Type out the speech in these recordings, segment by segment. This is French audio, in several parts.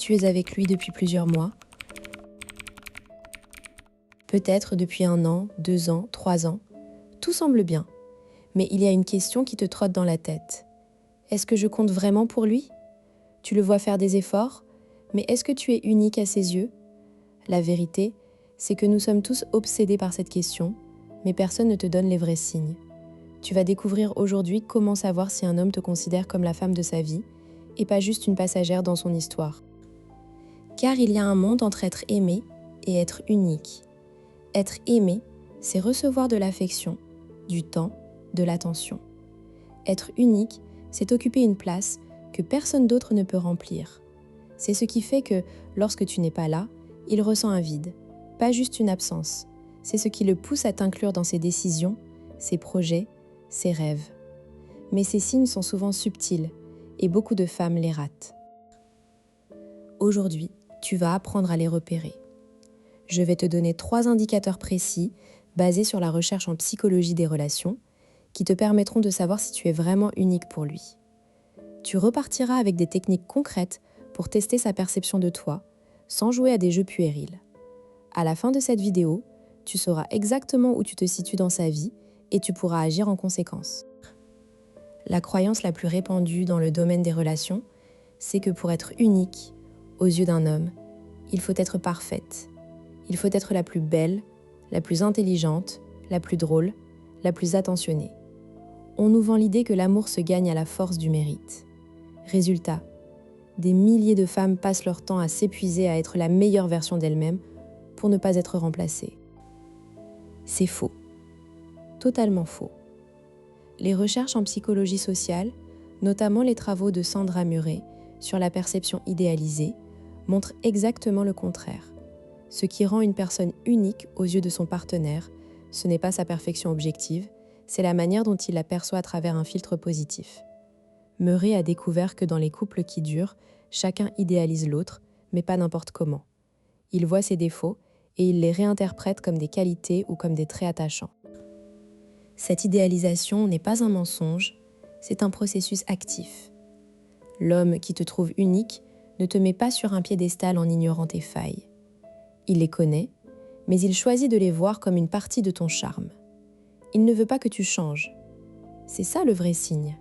tu es avec lui depuis plusieurs mois. Peut-être depuis 1 an, 2 ans, 3 ans. Tout semble bien. Mais il y a une question qui te trotte dans la tête. Est-ce que je compte vraiment pour lui ? Tu le vois faire des efforts, mais est-ce que tu es unique à ses yeux ? La vérité, c'est que nous sommes tous obsédés par cette question, mais personne ne te donne les vrais signes. Tu vas découvrir aujourd'hui comment savoir si un homme te considère comme la femme de sa vie et pas juste une passagère dans son histoire. Car il y a un monde entre être aimé et être unique. Être aimé, c'est recevoir de l'affection, du temps, de l'attention. Être unique, c'est occuper une place que personne d'autre ne peut remplir. C'est ce qui fait que, lorsque tu n'es pas là, il ressent un vide, pas juste une absence. C'est ce qui le pousse à t'inclure dans ses décisions, ses projets, ses rêves. Mais ces signes sont souvent subtils et beaucoup de femmes les ratent. Aujourd'hui, tu vas apprendre à les repérer. Je vais te donner 3 indicateurs précis basés sur la recherche en psychologie des relations qui te permettront de savoir si tu es vraiment unique pour lui. Tu repartiras avec des techniques concrètes pour tester sa perception de toi, sans jouer à des jeux puérils. À la fin de cette vidéo, tu sauras exactement où tu te situes dans sa vie et tu pourras agir en conséquence. La croyance la plus répandue dans le domaine des relations, c'est que pour être unique, aux yeux d'un homme, il faut être parfaite. Il faut être la plus belle, la plus intelligente, la plus drôle, la plus attentionnée. On nous vend l'idée que l'amour se gagne à la force du mérite. Résultat, des milliers de femmes passent leur temps à s'épuiser à être la meilleure version d'elles-mêmes pour ne pas être remplacées. C'est faux. Totalement faux. Les recherches en psychologie sociale, notamment les travaux de Sandra Murray sur la perception idéalisée, montrent exactement le contraire. Ce qui rend une personne unique aux yeux de son partenaire, ce n'est pas sa perfection objective, c'est la manière dont il la perçoit à travers un filtre positif. Murray a découvert que dans les couples qui durent, chacun idéalise l'autre, mais pas n'importe comment. Il voit ses défauts et il les réinterprète comme des qualités ou comme des traits attachants. Cette idéalisation n'est pas un mensonge, c'est un processus actif. L'homme qui te trouve unique ne te met pas sur un piédestal en ignorant tes failles. Il les connaît, mais il choisit de les voir comme une partie de ton charme. Il ne veut pas que tu changes. C'est ça le vrai signe.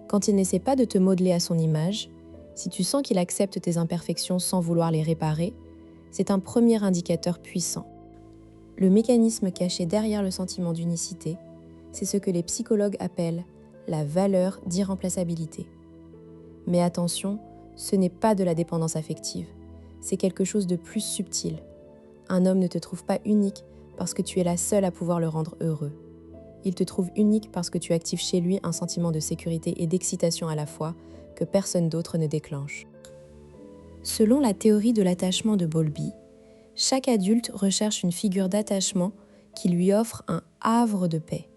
Quand il n'essaie pas de te modeler à son image, si tu sens qu'il accepte tes imperfections sans vouloir les réparer, c'est un premier indicateur puissant. Le mécanisme caché derrière le sentiment d'unicité, c'est ce que les psychologues appellent la valeur d'irremplaçabilité. Mais attention, ce n'est pas de la dépendance affective, c'est quelque chose de plus subtil. Un homme ne te trouve pas unique parce que tu es la seule à pouvoir le rendre heureux. Il te trouve unique parce que tu actives chez lui un sentiment de sécurité et d'excitation à la fois que personne d'autre ne déclenche. Selon la théorie de l'attachement de Bowlby, chaque adulte recherche une figure d'attachement qui lui offre un havre de paix.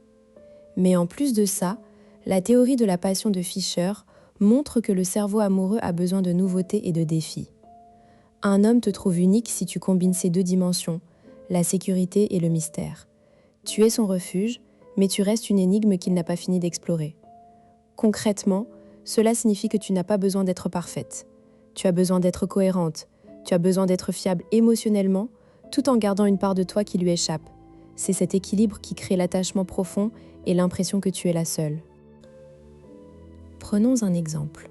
Mais en plus de ça, la théorie de la passion de Fisher montre que le cerveau amoureux a besoin de nouveautés et de défis. Un homme te trouve unique si tu combines ces 2 dimensions, la sécurité et le mystère. Tu es son refuge, mais tu restes une énigme qu'il n'a pas fini d'explorer. Concrètement, cela signifie que tu n'as pas besoin d'être parfaite. Tu as besoin d'être cohérente, tu as besoin d'être fiable émotionnellement, tout en gardant une part de toi qui lui échappe. C'est cet équilibre qui crée l'attachement profond et l'impression que tu es la seule. Prenons un exemple.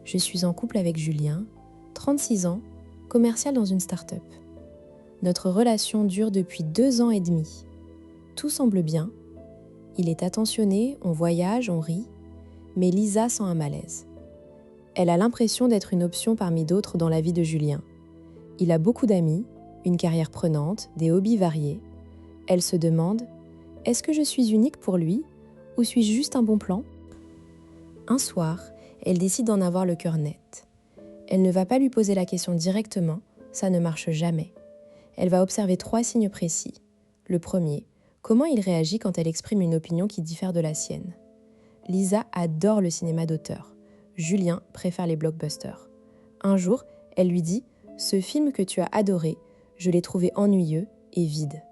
Je suis en couple avec Julien, 36 ans, commercial dans une start-up. Notre relation dure depuis 2 ans et demi. Tout semble bien. Il est attentionné, on voyage, on rit, mais Lisa sent un malaise. Elle a l'impression d'être une option parmi d'autres dans la vie de Julien. Il a beaucoup d'amis, une carrière prenante, des hobbies variés. Elle se demande « Est-ce que je suis unique pour lui ou suis-je juste un bon plan ?» Un soir, elle décide d'en avoir le cœur net. Elle ne va pas lui poser la question directement, ça ne marche jamais. Elle va observer 3 signes précis. Le premier, comment il réagit quand elle exprime une opinion qui diffère de la sienne. Lisa adore le cinéma d'auteur. Julien préfère les blockbusters. Un jour, elle lui dit « Ce film que tu as adoré, je l'ai trouvé ennuyeux et vide. »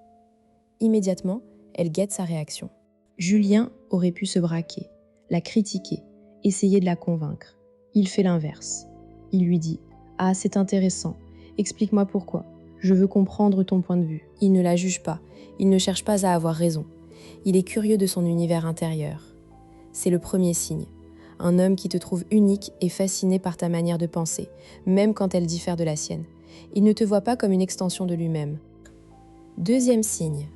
Immédiatement, elle guette sa réaction. Julien aurait pu se braquer, la critiquer, essayer de la convaincre. Il fait l'inverse. Il lui dit « Ah, c'est intéressant. Explique-moi pourquoi. Je veux comprendre ton point de vue. Il ne la juge pas. Il ne cherche pas à avoir raison. Il est curieux de son univers intérieur. C'est le premier signe. Un homme qui te trouve unique et fasciné par ta manière de penser, même quand elle diffère de la sienne. Il ne te voit pas comme une extension de lui-même. Deuxième signe.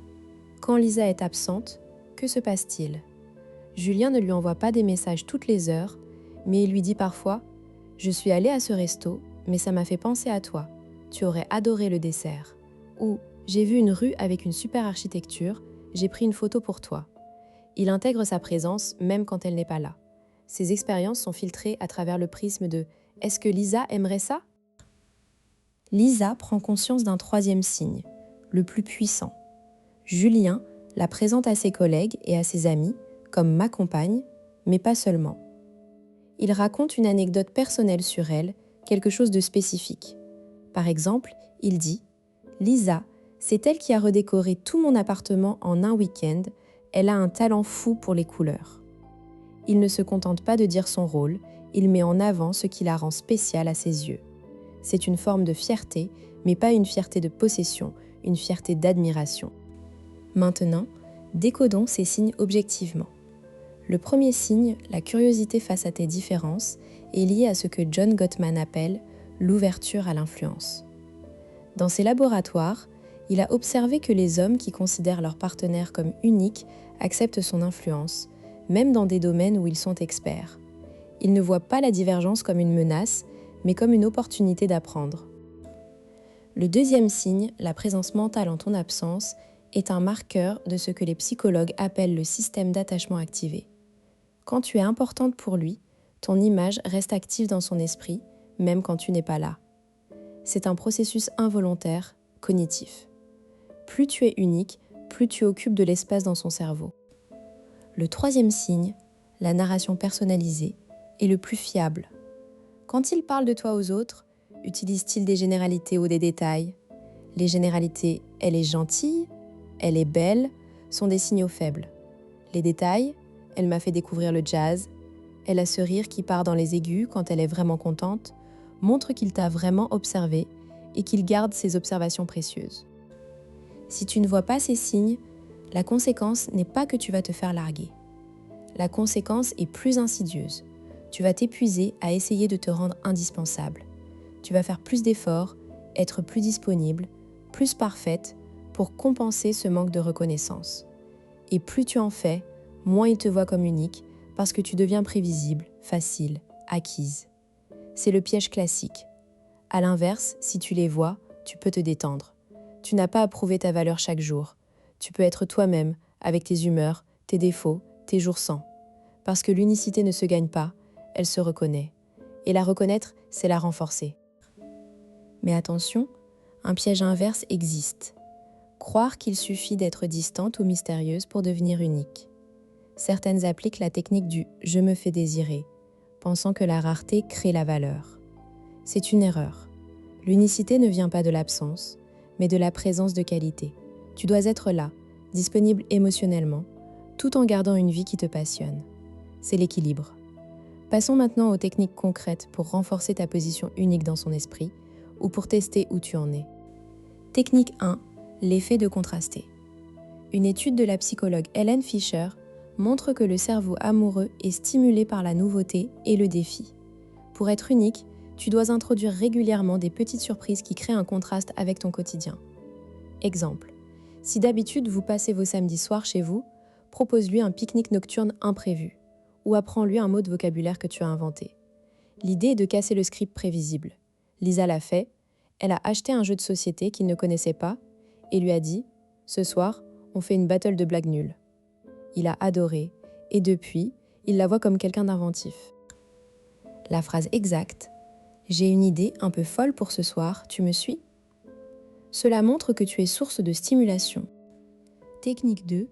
Quand Lisa est absente, que se passe-t-il? Julien ne lui envoie pas des messages toutes les heures, mais il lui dit parfois « Je suis allé à ce resto, mais ça m'a fait penser à toi. Tu aurais adoré le dessert. » Ou « J'ai vu une rue avec une super architecture, j'ai pris une photo pour toi. » Il intègre sa présence même quand elle n'est pas là. Ses expériences sont filtrées à travers le prisme de « Est-ce que Lisa aimerait ça ?» Lisa prend conscience d'un troisième signe, le plus puissant. Julien la présente à ses collègues et à ses amis comme ma compagne, mais pas seulement. Il raconte une anecdote personnelle sur elle, quelque chose de spécifique. Par exemple, il dit « Lisa, c'est elle qui a redécoré tout mon appartement en un week-end, elle a un talent fou pour les couleurs. » Il ne se contente pas de dire son rôle, il met en avant ce qui la rend spéciale à ses yeux. C'est une forme de fierté, mais pas une fierté de possession, une fierté d'admiration. Maintenant, décodons ces signes objectivement. Le premier signe, la curiosité face à tes différences, est lié à ce que John Gottman appelle l'ouverture à l'influence. Dans ses laboratoires, il a observé que les hommes qui considèrent leur partenaire comme unique acceptent son influence, même dans des domaines où ils sont experts. Ils ne voient pas la divergence comme une menace, mais comme une opportunité d'apprendre. Le deuxième signe, la présence mentale en ton absence, est un marqueur de ce que les psychologues appellent le système d'attachement activé. Quand tu es importante pour lui, ton image reste active dans son esprit, même quand tu n'es pas là. C'est un processus involontaire, cognitif. Plus tu es unique, plus tu occupes de l'espace dans son cerveau. Le troisième signe, la narration personnalisée, est le plus fiable. Quand il parle de toi aux autres, utilise-t-il des généralités ou des détails? Les généralités « elle est gentille »,« elle est belle » sont des signaux faibles. Les détails « elle m'a fait découvrir le jazz »,« elle a ce rire qui part dans les aigus quand elle est vraiment contente » montrent qu'il t'a vraiment observé et qu'il garde ses observations précieuses. Si tu ne vois pas ces signes, la conséquence n'est pas que tu vas te faire larguer. La conséquence est plus insidieuse. Tu vas t'épuiser à essayer de te rendre indispensable. Tu vas faire plus d'efforts, être plus disponible, plus parfaite pour compenser ce manque de reconnaissance. Et plus tu en fais, moins ils te voient comme unique parce que tu deviens prévisible, facile, acquise. C'est le piège classique. À l'inverse, si tu les vois, tu peux te détendre. Tu n'as pas à prouver ta valeur chaque jour. Tu peux être toi-même, avec tes humeurs, tes défauts, tes jours sans. Parce que l'unicité ne se gagne pas, elle se reconnaît. Et la reconnaître, c'est la renforcer. Mais attention, un piège inverse existe. Croire qu'il suffit d'être distante ou mystérieuse pour devenir unique. Certaines appliquent la technique du « je me fais désirer », pensant que la rareté crée la valeur. C'est une erreur. L'unicité ne vient pas de l'absence, mais de la présence de qualité. Tu dois être là, disponible émotionnellement, tout en gardant une vie qui te passionne. C'est l'équilibre. Passons maintenant aux techniques concrètes pour renforcer ta position unique dans son esprit ou pour tester où tu en es. Technique 1, l'effet de contraster. Une étude de la psychologue Helen Fisher montre que le cerveau amoureux est stimulé par la nouveauté et le défi. Pour être unique, tu dois introduire régulièrement des petites surprises qui créent un contraste avec ton quotidien. Exemple, si d'habitude vous passez vos samedis soirs chez vous, propose-lui un pique-nique nocturne imprévu ou apprends-lui un mot de vocabulaire que tu as inventé. L'idée est de casser le script prévisible. Lisa l'a fait, elle a acheté un jeu de société qu'il ne connaissait pas et lui a dit « Ce soir, on fait une battle de blagues nulles ». Il a adoré et depuis, il la voit comme quelqu'un d'inventif. La phrase exacte « J'ai une idée un peu folle pour ce soir, tu me suis ?» Cela montre que tu es source de stimulation. Technique 2,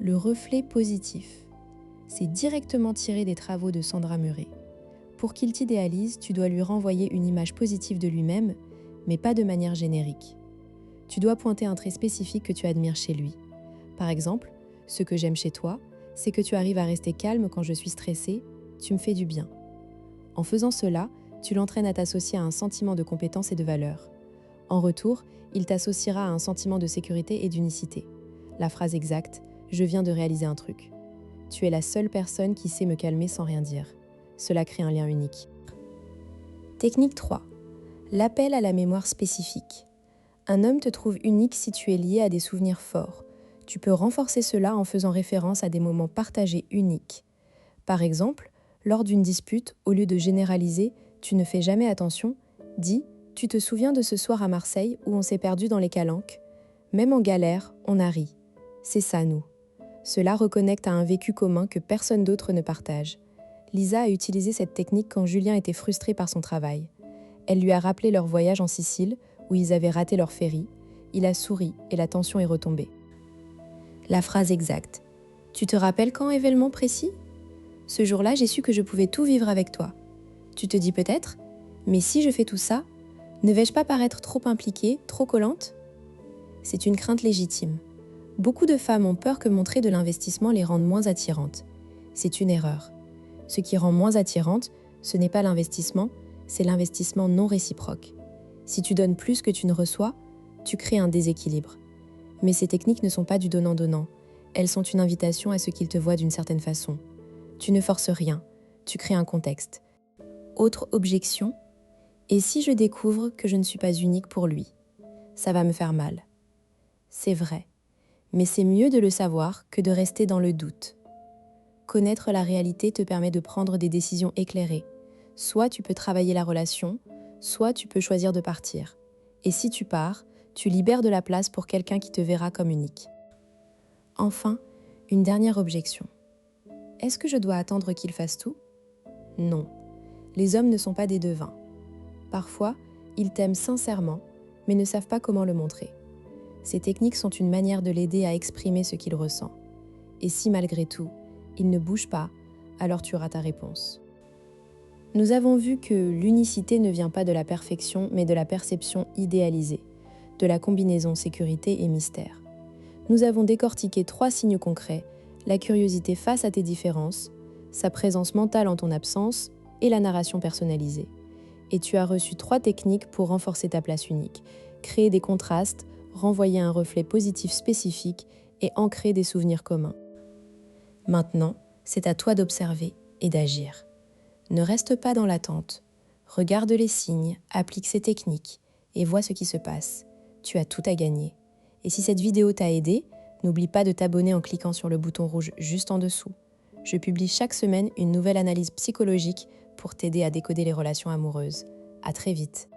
le reflet positif. C'est directement tiré des travaux de Sandra Murray. Pour qu'il t'idéalise, tu dois lui renvoyer une image positive de lui-même, mais pas de manière générique. Tu dois pointer un trait spécifique que tu admires chez lui. Par exemple, ce que j'aime chez toi, c'est que tu arrives à rester calme quand je suis stressée, tu me fais du bien. En faisant cela, Tu l'entraînes à t'associer à un sentiment de compétence et de valeur. En retour, il t'associera à un sentiment de sécurité et d'unicité. La phrase exacte « Je viens de réaliser un truc ». Tu es la seule personne qui sait me calmer sans rien dire. Cela crée un lien unique. Technique 3. L'appel à la mémoire spécifique. Un homme te trouve unique si tu es lié à des souvenirs forts. Tu peux renforcer cela en faisant référence à des moments partagés uniques. Par exemple, lors d'une dispute, au lieu de généraliser « tu ne fais jamais attention », dis « tu te souviens de ce soir à Marseille où on s'est perdu dans les calanques ?» Même en galère, on a ri. C'est ça, nous. Cela reconnecte à un vécu commun que personne d'autre ne partage. Lisa a utilisé cette technique quand Julien était frustré par son travail. Elle lui a rappelé leur voyage en Sicile, où ils avaient raté leur ferry. Il a souri et la tension est retombée. La phrase exacte. Tu te rappelles quand événement précis ? Ce jour-là, j'ai su que je pouvais tout vivre avec toi. Tu te dis peut-être, mais si je fais tout ça, ne vais-je pas paraître trop impliquée, trop collante ? C'est une crainte légitime. Beaucoup de femmes ont peur que montrer de l'investissement les rende moins attirantes. C'est une erreur. Ce qui rend moins attirante, ce n'est pas l'investissement, c'est l'investissement non réciproque. Si tu donnes plus que tu ne reçois, tu crées un déséquilibre. Mais ces techniques ne sont pas du donnant-donnant. Elles sont une invitation à ce qu'il te voie d'une certaine façon. Tu ne forces rien, tu crées un contexte. Autre objection, et si je découvre que je ne suis pas unique pour lui ? Ça va me faire mal. C'est vrai, mais c'est mieux de le savoir que de rester dans le doute. Connaître la réalité te permet de prendre des décisions éclairées. Soit tu peux travailler la relation, soit tu peux choisir de partir. Et si tu pars, tu libères de la place pour quelqu'un qui te verra comme unique. Enfin, une dernière objection. Est-ce que je dois attendre qu'il fasse tout ? Non. Les hommes ne sont pas des devins. Parfois, ils t'aiment sincèrement, mais ne savent pas comment le montrer. Ces techniques sont une manière de l'aider à exprimer ce qu'il ressent. Et si malgré tout, il ne bouge pas, alors tu auras ta réponse. Nous avons vu que l'unicité ne vient pas de la perfection, mais de la perception idéalisée, de la combinaison sécurité et mystère. Nous avons décortiqué 3 signes concrets, la curiosité face à tes différences, sa présence mentale en ton absence et la narration personnalisée. Et tu as reçu 3 techniques pour renforcer ta place unique, créer des contrastes, renvoyer un reflet positif spécifique et ancrer des souvenirs communs. Maintenant, c'est à toi d'observer et d'agir. Ne reste pas dans l'attente. Regarde les signes, applique ces techniques et vois ce qui se passe. Tu as tout à gagner. Et si cette vidéo t'a aidé, n'oublie pas de t'abonner en cliquant sur le bouton rouge juste en dessous. Je publie chaque semaine une nouvelle analyse psychologique pour t'aider à décoder les relations amoureuses. À très vite.